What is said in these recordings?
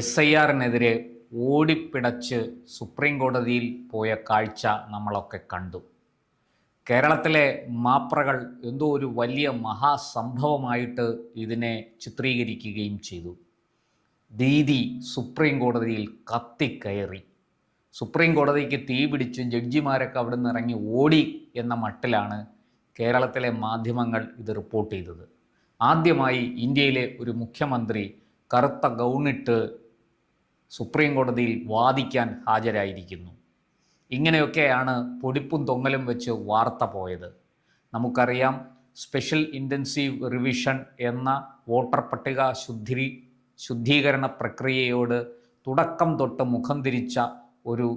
SIRനെതിരെ ഓടിപ്പിടച്ച് supreme കോടതിയിൽ പോയ കാഴ്ച നമ്മളൊക്കെ കണ്ടു. കേരളത്തിലെ മാപ്രകൾ എന്തോ ഒരു വലിയ മഹാസംഭവമായിട്ട് ഇതിനെ ചിത്രീകരിക്കുകയും ചെയ്തു. ദീദി സുപ്രീം കോടതിയിൽ കത്തിക്കയറി. സുപ്രീം കോടതിക്ക് തീ പിടിച്ച് ജഡ്ജിമാരൊക്കെ അവിടെ നിന്ന് ഇറങ്ങി ഓടി എന്ന മട്ടിലാണ് കേരളത്തിലെ മാധ്യമങ്ങൾ ഇത് റിപ്പോർട്ട് ചെയ്തത്. ആദ്യമായി ഇന്ത്യയിലെ ഒരു മുഖ്യമന്ത്രി കറുത്ത ഗൗണിട്ട് സുപ്രീം കോടതിയിൽ വാദിക്കാൻ ഹാജരായിരിക്കുന്നു. ഇങ്ങനെയൊക്കെയാണ് പൊടിപ്പും തൊങ്ങലും വെച്ച് വാർത്ത പോയത്. നമുക്കറിയാം, സ്പെഷ്യൽ ഇൻറ്റൻസീവ് റിവിഷൻ എന്ന വോട്ടർ പട്ടിക ശുദ്ധീകരണ പ്രക്രിയയോട് തുടക്കം തൊട്ട് മുഖം തിരിച്ച ഒരു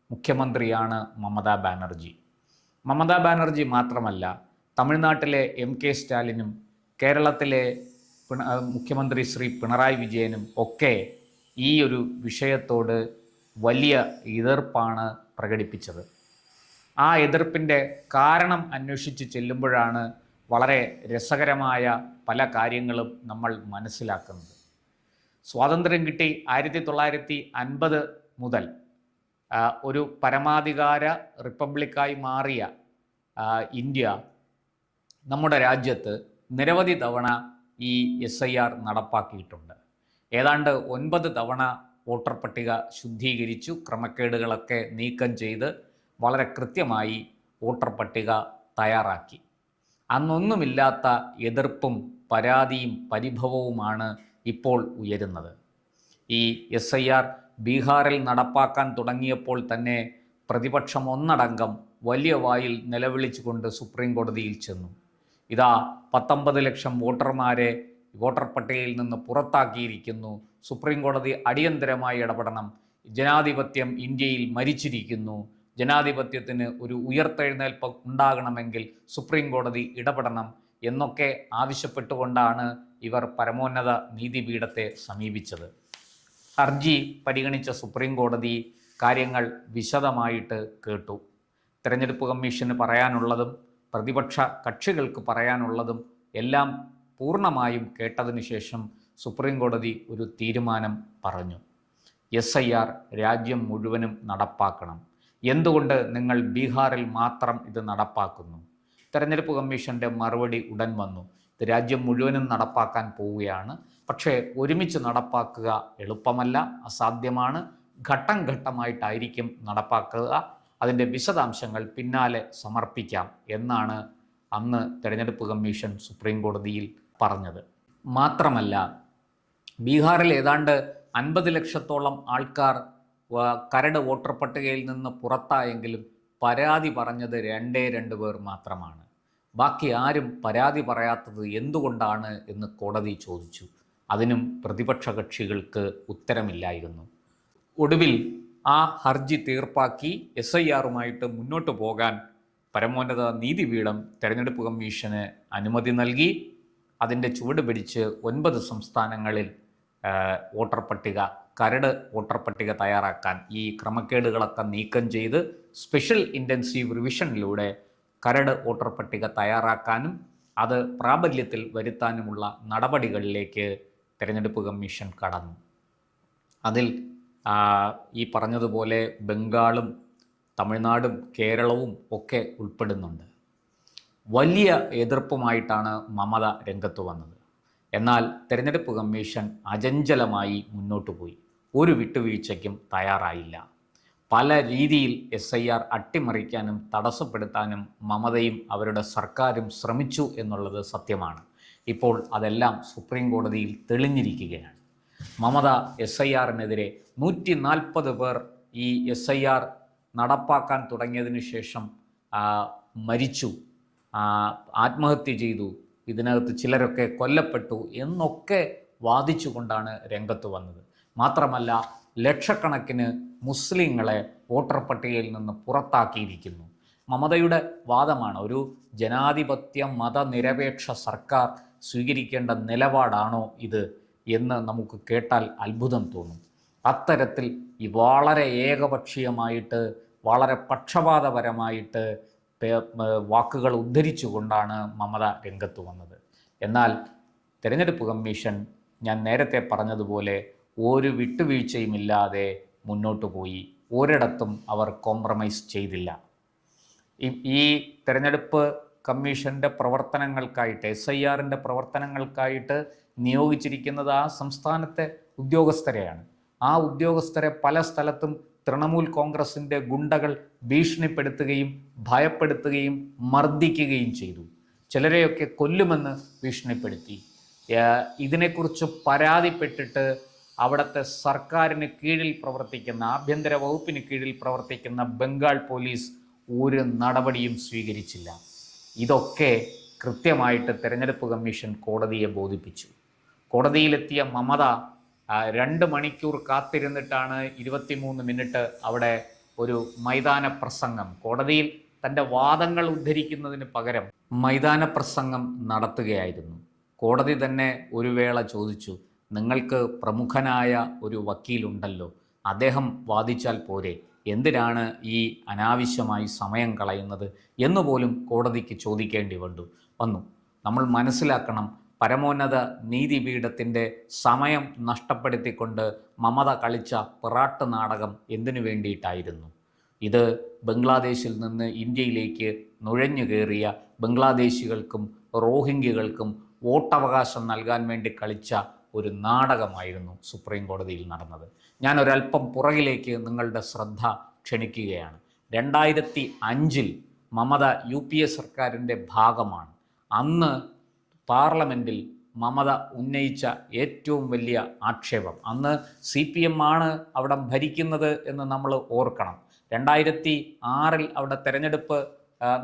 മുഖ്യമന്ത്രിയാണ് മമതാ ബാനർജി. മമതാ ബാനർജി മാത്രമല്ല, തമിഴ്നാട്ടിലെ MK സ്റ്റാലിനും കേരളത്തിലെ മുഖ്യമന്ത്രി ശ്രീ പിണറായി വിജയനും ഒക്കെ ഈ ഒരു വിഷയത്തോട് വലിയ എതിർപ്പാണ് പ്രകടിപ്പിച്ചത്. ആ എതിർപ്പിൻ്റെ കാരണം അന്വേഷിച്ച് ചെല്ലുമ്പോഴാണ് വളരെ രസകരമായ പല കാര്യങ്ങളും നമ്മൾ മനസ്സിലാക്കുന്നത്. സ്വാതന്ത്ര്യം കിട്ടി 1950 മുതൽ ഒരു പരമാധികാര റിപ്പബ്ലിക്കായി മാറിയ ഇന്ത്യ നമ്മുടെ രാജ്യത്ത് നിരവധി തവണ ഈ SIR നടപ്പാക്കിയിട്ടുണ്ട്. ഏതാണ്ട് 9 തവണ വോട്ടർ പട്ടിക ശുദ്ധീകരിച്ചു, ക്രമക്കേടുകളൊക്കെ നീക്കം ചെയ്ത് വളരെ കൃത്യമായി വോട്ടർ പട്ടിക തയ്യാറാക്കി. അന്നൊന്നുമില്ലാത്ത എതിർപ്പും പരാതിയും പരിഭവവുമാണ് ഇപ്പോൾ ഉയരുന്നത്. ഈ SIR ബീഹാറിൽ നടപ്പാക്കാൻ തുടങ്ങിയപ്പോൾ തന്നെ പ്രതിപക്ഷം ഒന്നടങ്കം വലിയ വായിൽ നിലവിളിച്ചുകൊണ്ട് സുപ്രീം കോടതിയിൽ ചെന്നു. ഇതാ 19 ലക്ഷം വോട്ടർമാരെ വോട്ടർ പട്ടികയിൽ നിന്ന് പുറത്താക്കിയിരിക്കുന്നു, സുപ്രീം കോടതി അടിയന്തരമായി ഇടപെടണം, ജനാധിപത്യം ഇന്ത്യയിൽ മരിച്ചിരിക്കുന്നു, ജനാധിപത്യത്തിന് ഒരു ഉയർത്തെഴുന്നേൽപ്പ് ഉണ്ടാകണമെങ്കിൽ സുപ്രീം കോടതി ഇടപെടണം എന്നൊക്കെ ആവശ്യപ്പെട്ടുകൊണ്ടാണ് ഇവർ പരമോന്നത നീതിപീഠത്തെ സമീപിച്ചത്. ഹർജി പരിഗണിച്ച സുപ്രീം കോടതി കാര്യങ്ങൾ വിശദമായിട്ട് കേട്ടു. തെരഞ്ഞെടുപ്പ് കമ്മീഷന് പറയാനുള്ളതും പ്രതിപക്ഷ കക്ഷികൾക്ക് പറയാനുള്ളതും എല്ലാം പൂർണ്ണമായും കേട്ടതിന് ശേഷം സുപ്രീം കോടതി ഒരു തീരുമാനം പറഞ്ഞു. SIR രാജ്യം മുഴുവനും നടപ്പാക്കണം. എന്തുകൊണ്ട് നിങ്ങൾ ബീഹാറിൽ മാത്രം ഇത് നടപ്പാക്കുന്നു? തെരഞ്ഞെടുപ്പ് കമ്മീഷൻ്റെ മറുപടി ഉടൻ വന്നു. ഇത് രാജ്യം മുഴുവനും നടപ്പാക്കാൻ പോവുകയാണ്. പക്ഷേ ഒരുമിച്ച് നടപ്പാക്കുക എളുപ്പമല്ല, അസാധ്യമാണ്. ഘട്ടം ഘട്ടമായിട്ടായിരിക്കും നടപ്പാക്കുക. അതിൻ്റെ വിശദാംശങ്ങൾ പിന്നാലെ സമർപ്പിക്കാം എന്നാണ് അന്ന് തെരഞ്ഞെടുപ്പ് കമ്മീഷൻ സുപ്രീം കോടതിയിൽ പറഞ്ഞത്. മാത്രമല്ല, ബീഹാറിൽ ഏതാണ്ട് 50 ലക്ഷത്തോളം ആൾക്കാർ കരട് വോട്ടർ പട്ടികയിൽ നിന്ന് പുറത്തായെങ്കിലും പരാതി പറഞ്ഞത് 2 പേർ മാത്രമാണ്. ബാക്കി ആരും പരാതി പറയാത്തത് എന്തുകൊണ്ടാണ് എന്ന് കോടതി ചോദിച്ചു. അതിനും പ്രതിപക്ഷ കക്ഷികൾക്ക് ഉത്തരമില്ലായിരുന്നു. ഒടുവിൽ ആ ഹർജി തീർപ്പാക്കി SIRുമായിട്ട് മുന്നോട്ട് പോകാൻ പരമോന്നത നീതിപീഠം തെരഞ്ഞെടുപ്പ് കമ്മീഷന് അനുമതി നൽകി. അതിൻ്റെ ചുവട് പിടിച്ച് 9 സംസ്ഥാനങ്ങളിൽ വോട്ടർ പട്ടിക, കരട് വോട്ടർ പട്ടിക തയ്യാറാക്കാൻ, ഈ ക്രമക്കേടുകളൊക്കെ നീക്കം ചെയ്ത് സ്പെഷ്യൽ ഇൻറ്റൻസീവ് റിവിഷനിലൂടെ കരട് വോട്ടർ പട്ടിക തയ്യാറാക്കാനും അത് പ്രാബല്യത്തിൽ വരുത്താനുമുള്ള നടപടികളിലേക്ക് തെരഞ്ഞെടുപ്പ് കമ്മീഷൻ കടന്നു. അതിൽ ഈ പറഞ്ഞതുപോലെ ബംഗാളും തമിഴ്നാടും കേരളവും ഒക്കെ ഉൾപ്പെടുന്നുണ്ട്. വലിയ എതിർപ്പുമായിട്ടാണ് മമത രംഗത്ത് വന്നത്. എന്നാൽ തെരഞ്ഞെടുപ്പ് കമ്മീഷൻ അചഞ്ചലമായി മുന്നോട്ട് പോയി. ഒരു വിട്ടുവീഴ്ചയ്ക്കും തയ്യാറായില്ല. പല രീതിയിൽ SIR അട്ടിമറിക്കാനും തടസ്സപ്പെടുത്താനും മമതയും അവരുടെ സർക്കാരും ശ്രമിച്ചു എന്നുള്ളത് സത്യമാണ്. ഇപ്പോൾ അതെല്ലാം സുപ്രീം കോടതിയിൽ തെളിഞ്ഞിരിക്കുകയാണ്. മമത SIRനെതിരെ 140 പേർ ഈ SIR നടപ്പാക്കാൻ തുടങ്ങിയതിന് ശേഷം മരിച്ചു, ആത്മഹത്യ ചെയ്തു, ഇതിനകത്ത് ചിലരൊക്കെ കൊല്ലപ്പെട്ടു എന്നൊക്കെ വാദിച്ചുകൊണ്ടാണ് രംഗത്ത് വന്നത്. മാത്രമല്ല, ലക്ഷക്കണക്കിന് മുസ്ലിങ്ങളെ വോട്ടർ പട്ടികയിൽ നിന്ന് പുറത്താക്കിയിരിക്കുന്നു. മമതയുടെ വാദമാണ്, ഒരു ജനാധിപത്യ മതനിരപേക്ഷ സർക്കാർ സ്വീകരിക്കേണ്ട നിലപാടാണോ ഇത് എന്ന് നമുക്ക് കേട്ടാൽ അത്ഭുതം തോന്നും. അത്തരത്തിൽ ഈ വളരെ ഏകപക്ഷീയമായിട്ട്, വളരെ പക്ഷപാതപരമായിട്ട് വാക്കുകൾ ഉദ്ധരിച്ചുകൊണ്ടാണ് മമത രംഗത്ത് വന്നത്. എന്നാൽ തെരഞ്ഞെടുപ്പ് കമ്മീഷൻ, ഞാൻ നേരത്തെ പറഞ്ഞതുപോലെ, ഒരു വിട്ടുവീഴ്ചയുമില്ലാതെ മുന്നോട്ട് പോയി. ഒരിടത്തും അവർ കോംപ്രമൈസ് ചെയ്തില്ല. ഈ തെരഞ്ഞെടുപ്പ് കമ്മീഷൻ്റെ പ്രവർത്തനങ്ങൾക്കായിട്ട്, SIRൻ്റെ പ്രവർത്തനങ്ങൾക്കായിട്ട് നിയോഗിച്ചിരിക്കുന്നത് ആ സംസ്ഥാനത്തെ ഉദ്യോഗസ്ഥരെയാണ്. ആ ഉദ്യോഗസ്ഥരെ പല സ്ഥലത്തും തൃണമൂൽ കോൺഗ്രസിൻ്റെ ഗുണ്ടകൾ ഭീഷണിപ്പെടുത്തുകയും ഭയപ്പെടുത്തുകയും മർദ്ദിക്കുകയും ചെയ്തു. ചിലരെയൊക്കെ കൊല്ലുമെന്ന് ഭീഷണിപ്പെടുത്തി. ഇതിനെക്കുറിച്ച് പരാതിപ്പെട്ടിട്ട് അവിടുത്തെ സർക്കാരിന് കീഴിൽ പ്രവർത്തിക്കുന്ന, ആഭ്യന്തര വകുപ്പിന് കീഴിൽ പ്രവർത്തിക്കുന്ന ബംഗാൾ പോലീസ് ഒരു നടപടിയും സ്വീകരിച്ചില്ല. ഇതൊക്കെ കൃത്യമായിട്ട് തെരഞ്ഞെടുപ്പ് കമ്മീഷൻ കോടതിയെ ബോധിപ്പിച്ചു. കോടതിയിലെത്തിയ മമത 2 മണിക്കൂർ കാത്തിരുന്നിട്ടാണ് 23 മിനിറ്റ് അവിടെ ഒരു മൈതാന പ്രസംഗം, കോടതിയിൽ തൻ്റെ വാദങ്ങൾ ഉദ്ധരിക്കുന്നതിന് പകരം മൈതാന പ്രസംഗം നടത്തുകയായിരുന്നു. കോടതി തന്നെ ഒരു വേള ചോദിച്ചു, നിങ്ങൾക്ക് പ്രമുഖനായ ഒരു വക്കീലുണ്ടല്ലോ, അദ്ദേഹം വാദിച്ചാൽ പോരെ, എന്തിനാണ് ഈ അനാവശ്യമായി സമയം കളയുന്നത് എന്നുപോലും കോടതിക്ക് ചോദിക്കേണ്ടി വന്നു. നമ്മൾ മനസ്സിലാക്കണം, പരമോന്നത നീതിപീഠത്തിൻ്റെ സമയം നഷ്ടപ്പെടുത്തിക്കൊണ്ട് മമത കളിച്ച പിറാട്ട് നാടകം എന്തിനു വേണ്ടിയിട്ടായിരുന്നു? ഇത് ബംഗ്ലാദേശിൽ നിന്ന് ഇന്ത്യയിലേക്ക് നുഴഞ്ഞു കയറിയ ബംഗ്ലാദേശികൾക്കും റോഹിംഗ്യകൾക്കും വോട്ടവകാശം നൽകാൻ വേണ്ടി കളിച്ച ഒരു നാടകമായിരുന്നു സുപ്രീം കോടതിയിൽ നടന്നത്. ഞാൻ ഒരല്പം പുറകിലേക്ക് നിങ്ങളുടെ ശ്രദ്ധ ക്ഷണിക്കുകയാണ്. 2005 മമത UPA സർക്കാരിൻ്റെ ഭാഗമാണ്. അന്ന് പാർലമെൻറ്റിൽ മമത ഉന്നയിച്ച ഏറ്റവും വലിയ ആക്ഷേപം, അന്ന് CPM ആണ് അവിടെ ഭരിക്കുന്നത് എന്ന് നമ്മൾ ഓർക്കണം. 2006 അവിടെ തെരഞ്ഞെടുപ്പ്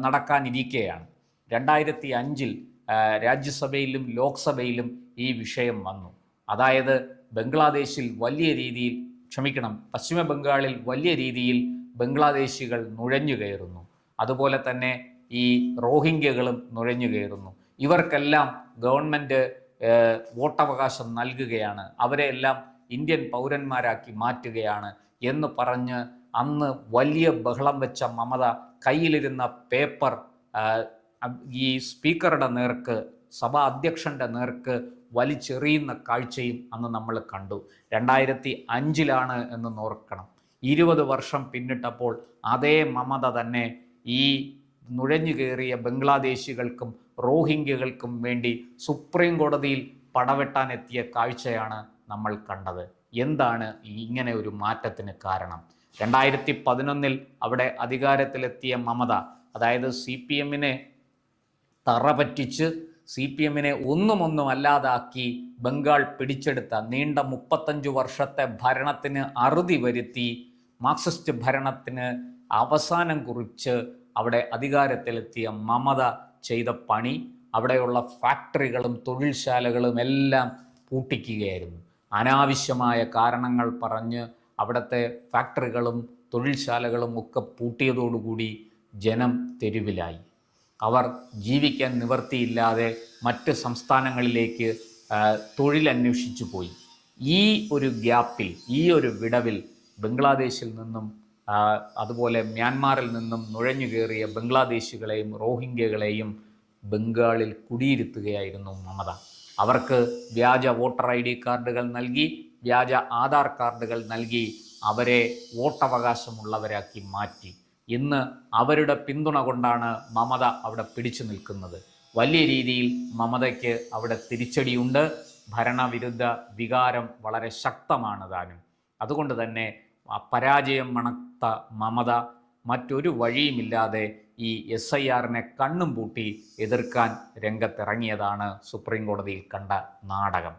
നടക്കാനിരിക്കെയാണ്. 2005 രാജ്യസഭയിലും ലോക്സഭയിലും ഈ വിഷയം വന്നു. അതായത് ബംഗ്ലാദേശിൽ വലിയ രീതിയിൽ, പശ്ചിമ ബംഗാളിൽ വലിയ രീതിയിൽ ബംഗ്ലാദേശികൾ നുഴഞ്ഞു കയറുന്നു. അതുപോലെ തന്നെ ഈ റോഹിംഗ്യകളും നുഴഞ്ഞു കയറുന്നു. ഇവർക്കെല്ലാം ഗവൺമെൻറ് വോട്ടവകാശം നൽകുകയാണ്, അവരെല്ലാം ഇന്ത്യൻ പൗരന്മാരാക്കി മാറ്റുകയാണ് എന്ന് പറഞ്ഞ് അന്ന് വലിയ ബഹളം വെച്ച മമത കയ്യിലിരുന്ന പേപ്പർ ഈ സ്പീക്കറുടെ നേർക്ക്, സഭാ അധ്യക്ഷൻ്റെ നേർക്ക് വലിച്ചെറിയുന്ന കാഴ്ചയും അന്ന് നമ്മൾ കണ്ടു. 2005 എന്ന് ഓർക്കണം. 20 വർഷം പിന്നിട്ടപ്പോൾ അതേ മമത തന്നെ ഈ നുഴഞ്ഞു കയറിയ ബംഗ്ലാദേശികൾക്കും റോഹിംഗ്യകൾക്കും വേണ്ടി സുപ്രീം കോടതിയിൽ പടവെട്ടാനെത്തിയ കാഴ്ചയാണ് നമ്മൾ കണ്ടത്. എന്താണ് ഇങ്ങനെ ഒരു മാറ്റത്തിന് കാരണം? 2011 അവിടെ അധികാരത്തിലെത്തിയ മമത, അതായത് CPMനെ തറ പറ്റിച്ച് CPMനെ ഒന്നും അല്ലാതാക്കി ബംഗാൾ പിടിച്ചെടുത്ത നീണ്ട 35 വർഷത്തെ ഭരണത്തിന് അറുതി വരുത്തി, മാർക്സിസ്റ്റ് ഭരണത്തിന് അവസാനം കുറിച്ച് അവിടെ അധികാരത്തിലെത്തിയ മമത ചെയ്ത പണി, അവിടെയുള്ള ഫാക്ടറികളും തൊഴിൽശാലകളും എല്ലാം പൂട്ടിക്കുകയായിരുന്നു. അനാവശ്യമായ കാരണങ്ങൾ പറഞ്ഞ് അവിടുത്തെ ഫാക്ടറികളും തൊഴിൽശാലകളും ഒക്കെ പൂട്ടിയതോടുകൂടി ജനം തെരുവിലായി. അവർ ജീവിക്കാൻ നിവൃത്തിയില്ലാതെ മറ്റ് സംസ്ഥാനങ്ങളിലേക്ക് തൊഴിലന്വേഷിച്ചു പോയി. ഈ ഒരു ഗ്യാപ്പിൽ, ഈ ഒരു വിടവിൽ ബംഗ്ലാദേശിൽ നിന്നും അതുപോലെ മ്യാൻമാറിൽ നിന്നും നുഴഞ്ഞു കയറിയ ബംഗ്ലാദേശികളെയും റോഹിംഗ്യകളെയും ബംഗാളിൽ കുടിയിരുത്തുകയായിരുന്നു മമത. അവർക്ക് വ്യാജ വോട്ടർ ID കാർഡുകൾ നൽകി, വ്യാജ ആധാർ കാർഡുകൾ നൽകി അവരെ വോട്ടവകാശമുള്ളവരാക്കി മാറ്റി. ഇന്ന് അവരുടെ പിന്തുണ കൊണ്ടാണ് മമത അവിടെ പിടിച്ചു നിൽക്കുന്നത്. വലിയ രീതിയിൽ മമതയ്ക്ക് അവിടെ തിരിച്ചടിയുണ്ട്. ഭരണവിരുദ്ധ വികാരം വളരെ ശക്തമാണ് താനും. അതുകൊണ്ട് തന്നെ പരാജയം മണത്ത മമത മറ്റൊരു വഴിയുമില്ലാതെ ഈ SIRനെ കണ്ണും പൂട്ടി എതിർക്കാൻ രംഗത്തിറങ്ങിയതാണ് സുപ്രീം കോടതിയിൽ കണ്ട നാടകം.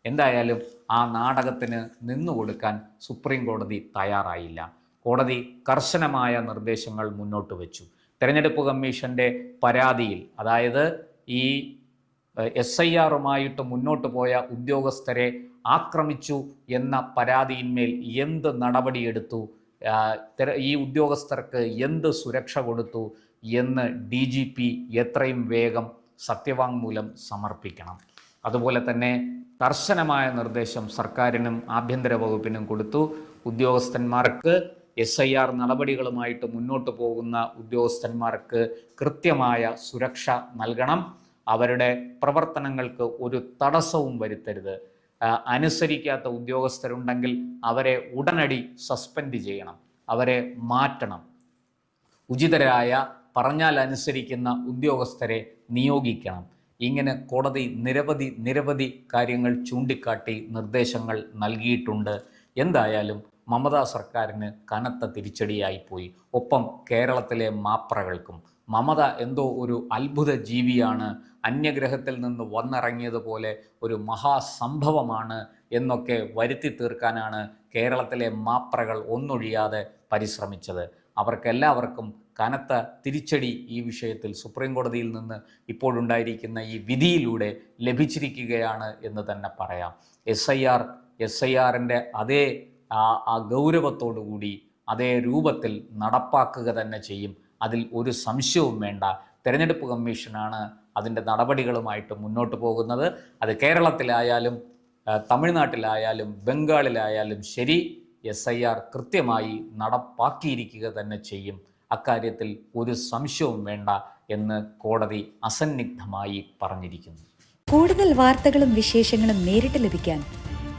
എന്തായാലും ആ നാടകത്തിന് നിന്നുകൊടുക്കാൻ സുപ്രീം കോടതി തയ്യാറായില്ല. കോടതി കർശനമായ നിർദ്ദേശങ്ങൾ മുന്നോട്ട് വെച്ചു. തെരഞ്ഞെടുപ്പ് കമ്മീഷൻ്റെ പരാതിയിൽ, അതായത് ഈ SIRുമായിട്ട് മുന്നോട്ട് പോയ ഉദ്യോഗസ്ഥരെ ആക്രമിച്ചു എന്ന പരാതിയിന്മേൽ എന്ത് നടപടിയെടുത്തു, ഈ ഉദ്യോഗസ്ഥർക്ക് എന്ത് സുരക്ഷ കൊടുത്തു എന്ന് DGP എത്രയും വേഗം സത്യവാങ്മൂലം സമർപ്പിക്കണം. അതുപോലെ തന്നെ കർശനമായ നിർദ്ദേശം സർക്കാരിനും ആഭ്യന്തര വകുപ്പിനും കൊടുത്തു. ഉദ്യോഗസ്ഥന്മാർക്ക് SIR നടപടികളുമായിട്ട് മുന്നോട്ട് പോകുന്ന ഉദ്യോഗസ്ഥന്മാർക്ക് കൃത്യമായ സുരക്ഷ നൽകണം. അവരുടെ പ്രവർത്തനങ്ങൾക്ക് ഒരു തടസ്സവും വരുത്തരുത്. അനുസരിക്കാത്ത ഉദ്യോഗസ്ഥരുണ്ടെങ്കിൽ അവരെ ഉടനടി സസ്പെൻഡ് ചെയ്യണം, അവരെ മാറ്റണം. ഉചിതരായ പറഞ്ഞാൽ അനുസരിക്കുന്ന ഉദ്യോഗസ്ഥരെ നിയോഗിക്കണം. ഇങ്ങനെ കോടതി നിരവധി കാര്യങ്ങൾ ചൂണ്ടിക്കാട്ടി നിർദ്ദേശങ്ങൾ നൽകിയിട്ടുണ്ട്. എന്തായാലും മമതാ സർക്കാരിന് കനത്ത തിരിച്ചടിയായിപ്പോയി. ഒപ്പം കേരളത്തിലെ മാപ്രകൾക്കും. മമത എന്തോ ഒരു അത്ഭുത ജീവിയാണ്, അന്യഗ്രഹത്തിൽ നിന്ന് വന്നിറങ്ങിയതുപോലെ ഒരു മഹാസംഭവമാണ് എന്നൊക്കെ വരുത്തി തീർക്കാനാണ് കേരളത്തിലെ മാപ്രകൾ ഒന്നൊഴിയാതെ പരിശ്രമിച്ചത്. അവർക്കെല്ലാവർക്കും കനത്ത തിരിച്ചടി ഈ വിഷയത്തിൽ സുപ്രീം കോടതിയിൽ നിന്ന് ഇപ്പോഴുണ്ടായിരിക്കുന്ന ഈ വിധിയിലൂടെ ലഭിച്ചിരിക്കുകയാണ് എന്ന് തന്നെ പറയാം. എസ് ഐ ആറിൻ്റെ അതേ ആ ഗൗരവത്തോടുകൂടി അതേ രൂപത്തിൽ നടപ്പാക്കുക തന്നെ ചെയ്യും. അതിൽ ഒരു സംശയവും വേണ്ട. തെരഞ്ഞെടുപ്പ് കമ്മീഷനാണ് അതിൻ്റെ നടപടികളുമായിട്ട് മുന്നോട്ട് പോകുന്നത്. അത് കേരളത്തിലായാലും തമിഴ്നാട്ടിലായാലും ബംഗാളിലായാലും ശരി, SIR കൃത്യമായി നടപ്പാക്കിയിരിക്കുക തന്നെ ചെയ്യും. അക്കാര്യത്തിൽ ഒരു സംശയവും വേണ്ട എന്ന് കോടതി അസന്നിഗ്ധമായി പറഞ്ഞിരിക്കുന്നു. കൂടുതൽ വാർത്തകളും വിശേഷങ്ങളും നേരിട്ട് ലഭിക്കാൻ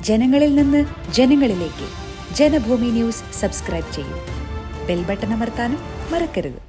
ജനങ്ങളിൽ നിന്ന് ജനങ്ങളിലേക്ക് ജനഭൂമി ന്യൂസ് സബ്സ്ക്രൈബ് ചെയ്യൂ. ബെൽ ബട്ടൺ അമർത്താനും മറക്കരുത്.